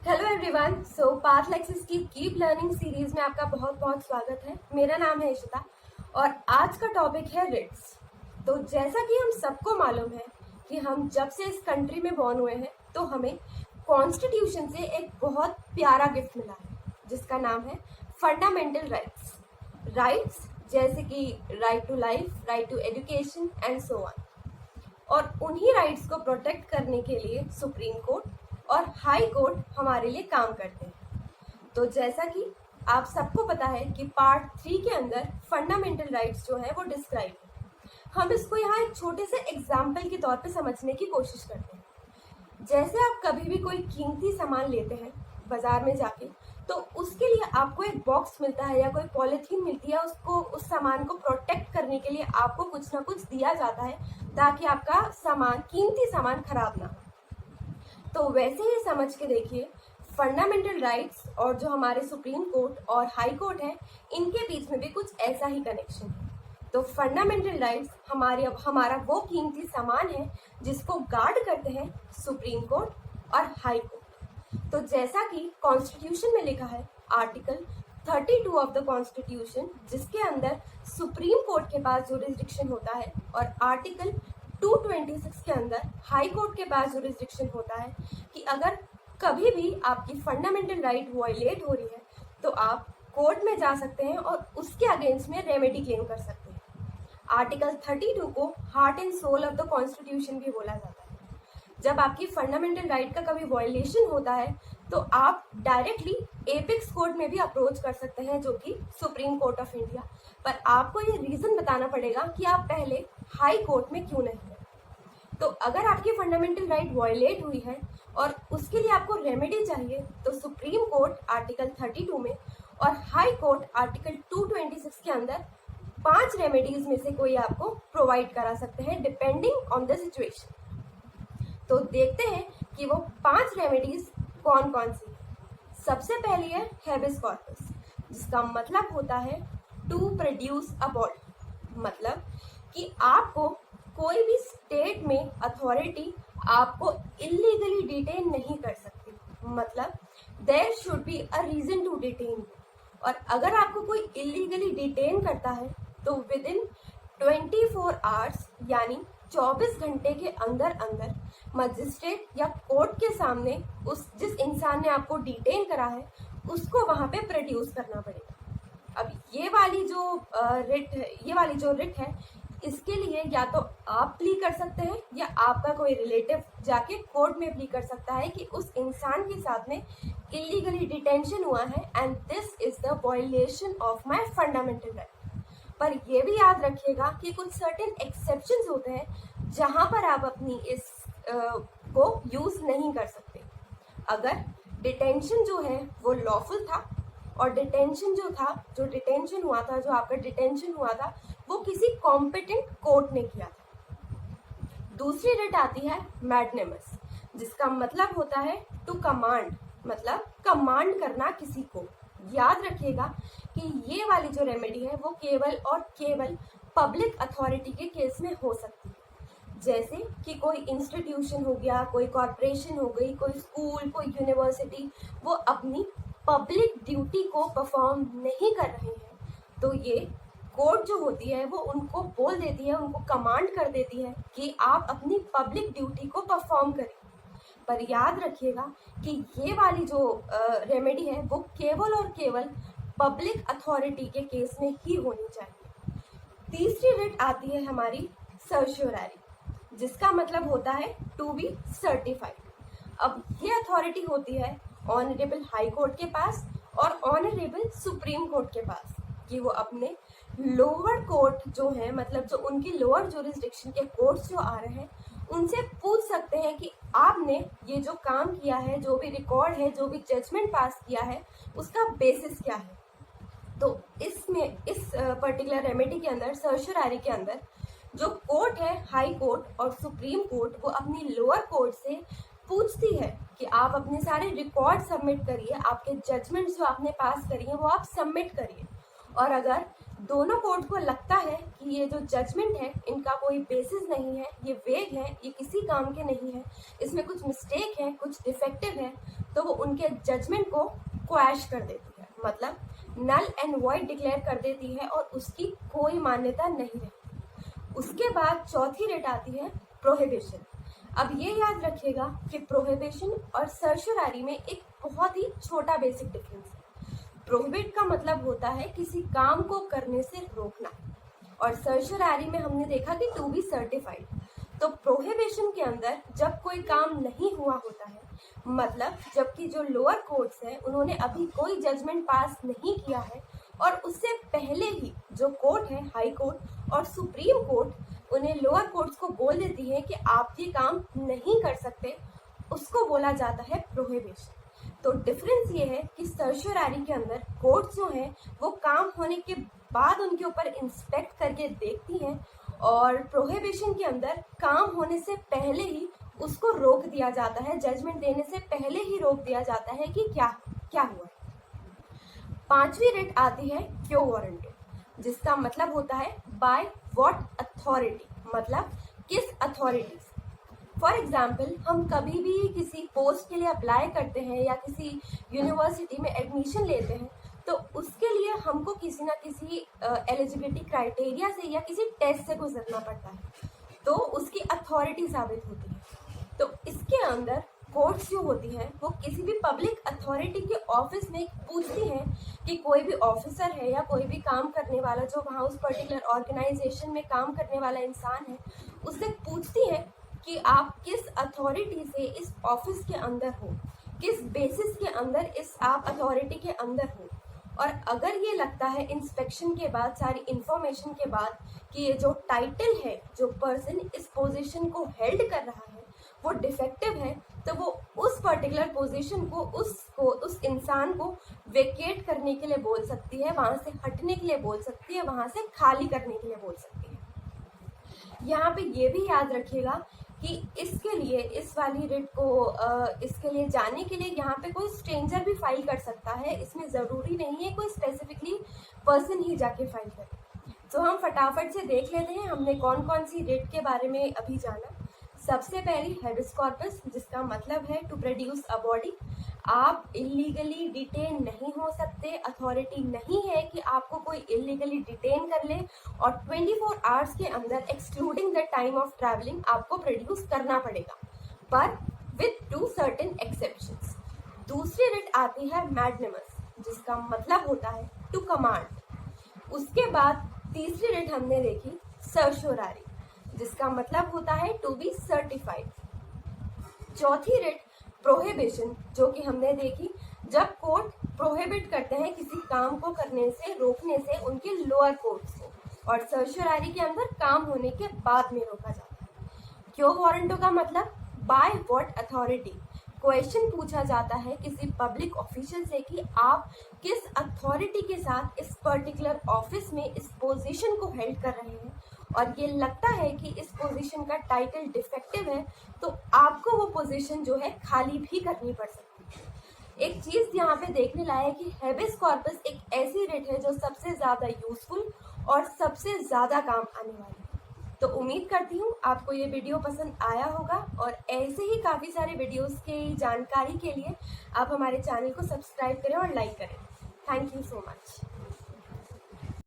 Hello everyone. Path Lexus की keep learning series में आपका बहुत बहुत स्वागत है। मेरा नाम है इशिता और आज का टॉपिक है रिट्स। तो जैसा कि हम सबको मालूम है कि हम जब से इस कंट्री में बॉर्न हुए हैं तो हमें कॉन्स्टिट्यूशन से एक बहुत प्यारा गिफ्ट मिला है जिसका नाम है फंडामेंटल राइट्स। राइट्स जैसे कि right to life, right to education and so on. और उन्हीं राइट्स को प्रोटेक्ट करने के लिए सुप्रीम कोर्ट और हाई कोर्ट हमारे लिए काम करते हैं। तो जैसा कि आप सबको पता है कि पार्ट 3 के अंदर फंडामेंटल राइट्स जो है वो डिस्क्राइब है। हम इसको यहाँ एक छोटे से एग्जाम्पल के तौर पे समझने की कोशिश करते हैं। जैसे आप कभी भी कोई कीमती सामान लेते हैं बाजार में जाके, तो उसके लिए आपको एक बॉक्स मिलता है या कोई पॉलिथीन मिलती है, उसको उस सामान को प्रोटेक्ट करने के लिए आपको कुछ ना कुछ दिया जाता है ताकि आपका सामान, कीमती सामान खराब ना हो। तो वैसे ही समझ के देखिए, फंडामेंटल राइट्स और जो हमारे सुप्रीम कोर्ट और हाई कोर्ट है, इनके बीच में भी कुछ ऐसा ही कनेक्शन है। तो फंडामेंटल राइट्स हमारा वो कीमती सामान है जिसको गार्ड करते हैं सुप्रीम कोर्ट और हाई कोर्ट। तो जैसा कि कॉन्स्टिट्यूशन में लिखा है, आर्टिकल 32 ऑफ द कॉन्स्टिट्यूशन, जिसके अंदर सुप्रीम कोर्ट के पास जुरिस्डिक्शन होता है, और आर्टिकल 226 के अंदर हाई कोर्ट के पास जुरिस्डिक्शन होता है कि अगर कभी भी आपकी फंडामेंटल राइट वायलेट हो रही है तो आप कोर्ट में जा सकते हैं और उसके अगेंस्ट में रेमेडी क्लेम कर सकते हैं। आर्टिकल 32 को heart and soul of the constitution भी बोला जाता है। जब आपकी फंडामेंटल राइट का कभी वायलेशन होता है तो आप डायरेक्टली एपेक्स कोर्ट में भी अप्रोच कर सकते हैं, जो कि सुप्रीम कोर्ट ऑफ इंडिया। पर आपको ये रीजन बताना पड़ेगा कि आप पहले हाई कोर्ट में क्यों नहीं गए। तो अगर आपकी फंडामेंटल राइट वायलेट हुई है और उसके लिए आपको रेमेडी चाहिए, तो सुप्रीम कोर्ट आर्टिकल 32 में और हाई कोर्ट आर्टिकल 226 के अंदर 5 रेमेडीज में से कोई आपको प्रोवाइड करा सकते हैं, डिपेंडिंग ऑन द सिचुएशन। तो देखते हैं कि वो 5 रेमेडीज कौन कौन सी है। सबसे पहली है हेबिस कॉर्पस, जिसका मतलब होता है टू प्रोड्यूस अ बॉडी। मतलब कि आपको कोई भी स्टेट में अथॉरिटी आपको इलीगली डिटेन नहीं कर सकती। मतलब there should be a reason to detain you. और अगर आपको कोई इलीगली डिटेन करता है तो विद इन 24 आवर्स यानी 24 घंटे के अंदर अंदर मजिस्ट्रेट या कोर्ट के सामने उस जिस इंसान ने आपको डिटेन करा है उसको वहां पे प्रोड्यूस करना पड़ेगा। अब ये वाली जो रिट है, इसके लिए या तो आप प्ली कर सकते हैं या आपका कोई रिलेटिव जाके कोर्ट में प्ली कर सकता है कि उस इंसान के साथ में इलीगली डिटेंशन हुआ है and this is the violation of my fundamental right. पर यह भी याद रखिएगा कि कुछ सर्टेन एक्सेप्शंस होते हैं जहां पर आप अपनी इस को यूज नहीं कर सकते। अगर डिटेंशन जो है वो लॉफुल था और डिटेंशन जो आपका डिटेंशन हुआ था वो किसी कॉम्पिटेंट कोर्ट ने किया था। दूसरी रिट आती है मैग्नेमस, जिसका मतलब होता है टू कमांड, मतलब कमांड करना किसी को। याद रखिएगा कि ये वाली जो रेमेडी है वो केवल और केवल पब्लिक अथॉरिटी के केस में हो सकती है। जैसे कि कोई इंस्टीट्यूशन हो गया, कोई कॉरपोरेशन हो गई, कोई स्कूल, कोई यूनिवर्सिटी, वो अपनी पब्लिक ड्यूटी को परफॉर्म नहीं कर रहे हैं तो ये कोर्ट जो होती है वो उनको बोल देती है, उनको कमांड कर देती है कि आप अपनी पब्लिक ड्यूटी को परफॉर्म करें। पर याद रखिएगा कि ये वाली जो रेमेडी है वो केवल और केवल पब्लिक अथॉरिटी के केस में ही होनी चाहिए। तीसरी रिट आती है हमारी सर्शियोररी, जिसका मतलब होता है टू बी सर्टिफाइड। अब ये अथॉरिटी होती है ऑनरेबल हाई कोर्ट के पास और ऑनरेबल सुप्रीम कोर्ट के पास कि वो अपने लोअर कोर्ट जो है, मतलब जो उनकी लोअर जुरिस्डिक्शन के कोर्ट्स जो आ रहे हैं, उनसे पूछ सकते हैं कि आपने ये जो काम किया है, जो भी रिकॉर्ड है, जो भी जजमेंट पास किया है, उसका बेसिस क्या है। तो इसमें इस पर्टिकुलर रेमेडी के अंदर, सर्शियोररी के अंदर, जो कोर्ट है हाई कोर्ट और सुप्रीम कोर्ट, वो अपनी लोअर कोर्ट से पूछती है कि आप अपने सारे रिकॉर्ड सबमिट करिए, आपके जजमेंट्स जो आपने पास करी है वो आप सबमिट करिए। और अगर दोनों कोर्ट को लगता है कि ये जो जजमेंट है इनका कोई बेसिस नहीं है, ये वेग है, ये किसी काम के नहीं है, इसमें कुछ मिस्टेक है, कुछ डिफेक्टिव है, तो वो उनके जजमेंट को क्वैश कर देती है, मतलब नल एंड वॉइड डिक्लेयर कर देती है और उसकी कोई मान्यता नहीं रहती। उसके बाद चौथी रिट आती है प्रोहिबिशन। अब ये याद रखिएगा कि प्रोहिबिशन और सर्शरारी में एक बहुत ही छोटा बेसिक डिफरेंस है। प्रोहिबिट का मतलब होता है किसी काम को करने से रोकना, और सर्शरारी में हमने देखा कि टू बी सर्टिफाइड। तो प्रोहिबिशन के अंदर जब कोई काम नहीं हुआ होता है, मतलब जबकि जो लोअर कोर्ट्स है उन्होंने अभी कोई जजमेंट पास नहीं किया है और उससे पहले ही जो कोर्ट है, हाई कोर्ट और सुप्रीम कोर्ट, उन्हें लोअर कोर्ट्स को बोल देती है कि आप ये काम नहीं कर सकते, उसको बोला जाता है प्रोहिबिशन। तो डिफरेंस ये है कि सर्शरारी के अंदर कोर्ट्स जो हैं वो काम होने के बाद उनके ऊपर इंस्पेक्ट करके देखती हैं, और प्रोहिबिशन के अंदर काम होने से पहले ही उसको रोक दिया जाता है, जजमेंट देने से पहले ही रोक दिया जाता है कि क्या क्या हुआ। पांचवी रिट आती है क्यो वारंटो, जिसका मतलब होता है बाय व्हाट अथॉरिटी, मतलब किस अथॉरिटी से। फॉर एग्जाम्पल, हम कभी भी किसी पोस्ट के लिए अप्लाई करते हैं या किसी यूनिवर्सिटी में एडमिशन लेते हैं, तो उसके लिए हमको किसी ना किसी एलिजिबिलिटी क्राइटेरिया से या किसी टेस्ट से गुजरना पड़ता है, तो उसकी अथॉरिटी साबित होती है। तो इसके अंदर कोर्ट्स जो होती हैं वो किसी भी पब्लिक अथॉरिटी के ऑफिस में पूछती हैं कि कोई भी ऑफिसर है या कोई भी काम करने वाला जो वहाँ उस पर्टिकुलर ऑर्गेनाइजेशन में काम करने वाला इंसान है, उससे पूछती हैं कि आप किस अथॉरिटी से इस ऑफिस के अंदर हो, किस बेसिस के अंदर इस आप अथॉरिटी के अंदर हो। और अगर ये लगता है इंस्पेक्शन के बाद, सारी इंफॉर्मेशन के बाद, कि ये जो टाइटल है, जो पर्सन इस पोजीशन को हेल्ड कर रहा है वो डिफेक्टिव है, तो वो उस पर्टिकुलर पोजीशन को उस इंसान को वेकेट करने के लिए बोल सकती है, वहाँ से हटने के लिए बोल सकती है, वहाँ से खाली करने के लिए बोल सकती है। यहाँ पे ये भी याद रखिएगा कि इसके लिए, इस वाली रिट को इसके लिए जाने के लिए यहाँ पे कोई स्ट्रेंजर भी फाइल कर सकता है, इसमें ज़रूरी नहीं है कोई स्पेसिफिकली पर्सन ही जाके फाइल करे। तो हम फटाफट से देख लेते हैं हमने कौन कौन सी रिट के बारे में अभी जाना। सबसे पहली हेबिस कॉर्पस, जिसका मतलब है टू प्रोड्यूस अ बॉडी। आप इलीगली डिटेन नहीं हो सकते, अथॉरिटी नहीं है कि आपको कोई इलीगली डिटेन कर ले, और 24 आवर्स के अंदर excluding the time of travelling आपको प्रोड्यूस करना पड़ेगा, पर विथ टू सर्टेन एक्सेप्शंस। दूसरी रिट आती है मैग्निमस, जिसका मतलब होता है टू कमांड। उसके बाद तीसरी रिट हमने देखी सर्शोरारी, जिसका मतलब होता है टू बी सर्टिफाइड। चौथी रिट प्रोहिबिशन, जो कि हमने देखी जब कोर्ट प्रोहिबिट करते हैं किसी काम को करने से, रोकने से उनके लोअर कोर्ट्स को, और सर्शरारी के अंदर काम होने के बाद में रोका जाता है। क्यो वारंटो का मतलब बाय व्हाट अथॉरिटी। क्वेश्चन पूछा जाता है किसी पब्लिक ऑफिशियल से कि आप किस अथॉरिटी के साथ इस पर्टिकुलर ऑफिस में इस पोजीशन को हेल्ड कर रहे हैं, और ये लगता है कि इस पोजीशन का टाइटल डिफेक्टिव है, तो आपको वो पोजीशन जो है खाली भी करनी पड़ सकती है। एक चीज़ यहाँ पे देखने लायक है कि हेबिस कॉर्पस एक ऐसी रिट है जो सबसे ज़्यादा यूजफुल और सबसे ज़्यादा काम आने वाली है। तो उम्मीद करती हूँ आपको ये वीडियो पसंद आया होगा, और ऐसे ही काफ़ी सारे वीडियोस की जानकारी के लिए आप हमारे चैनल को सब्सक्राइब करें और लाइक करें। Thank you so much.